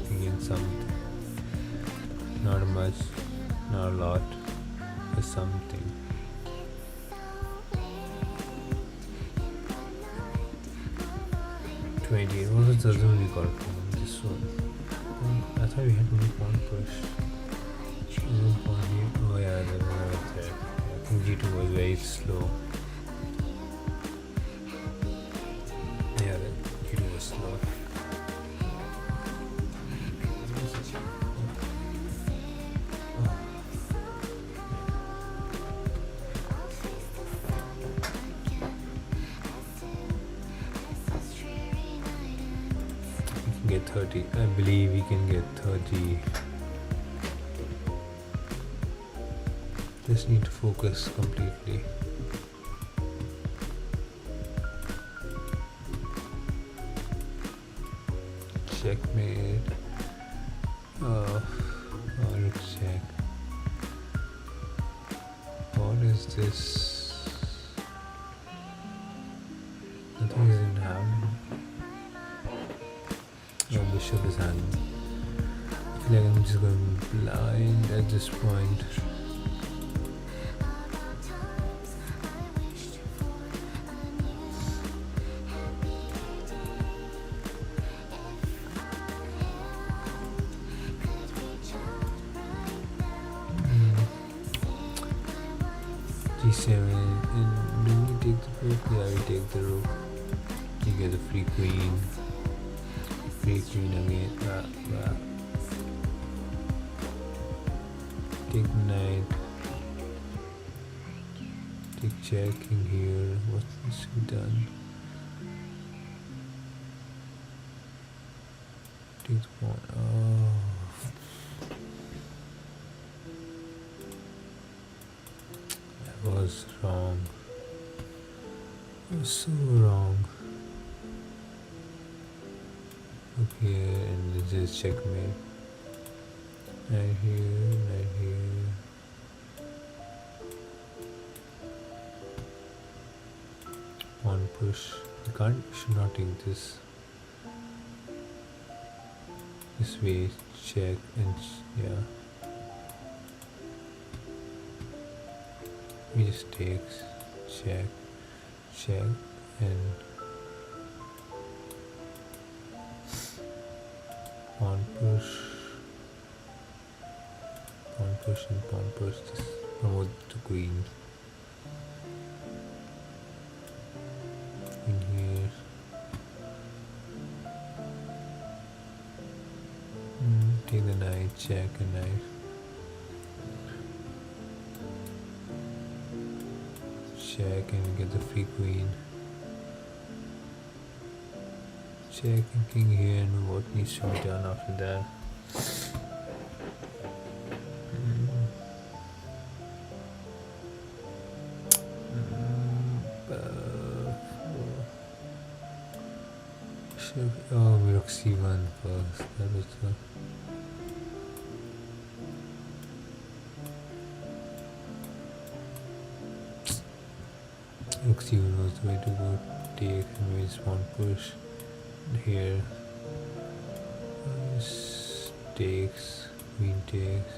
We gained something. Not much, not a lot, but something. $28. What was the other one we got from this one? I thought we had one pawn push. One pawn here. Oh yeah, the one right there. I think G2 was very slow. Yeah, the G2 was slow. Get 30. I believe we can get 30. Just need to focus completely. Checkmate. Oh, rook check. What is this? Nothing is in hand. No, bishop is hanging. I feel like I'm just going blind at this point. G7, and do we take the rook? Yeah, we take the rook. You get the free queen. Free queen again. Take knight. Take checking here. What's this done? Take the pawn. Oh, that was wrong. It was so wrong. Okay, and this is checkmate. Right here, right here. Pawn push. Should not take this. This way, check and yeah. He just takes, check, check, and pawn push, and pawn push. Just promote the queen. In here. Take the knight, check a knight. Check and get the free queen. Check and king here, and what needs to be done after that? Oh, we rook c1 first. That was the. Rook c1 was the way to go. Take and we just want push here. This takes, queen takes.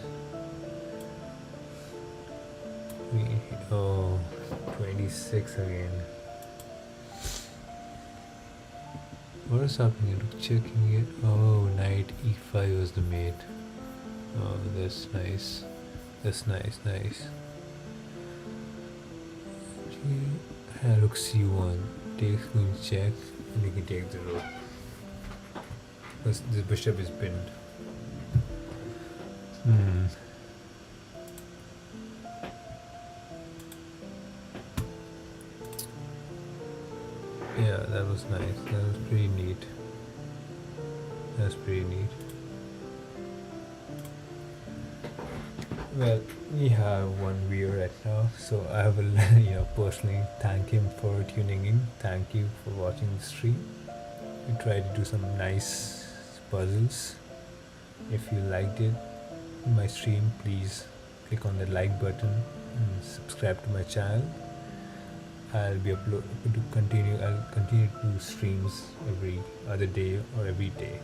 Queen, oh, 26 again. What is happening? Rook checking it. Oh, knight e5 was the mate. Oh, that's nice. That's nice, nice. Rook c1 takes queen check, and you can take the rook. Because the bishop is pinned. Yeah, that was nice. That was pretty neat. That's pretty neat. Well, we have one viewer right now, so I will, personally thank him for tuning in. Thank you for watching the stream. We try to do some nice puzzles. If you liked it, my stream, please click on the like button and subscribe to my channel. I'll continue to do streams every other day or every day.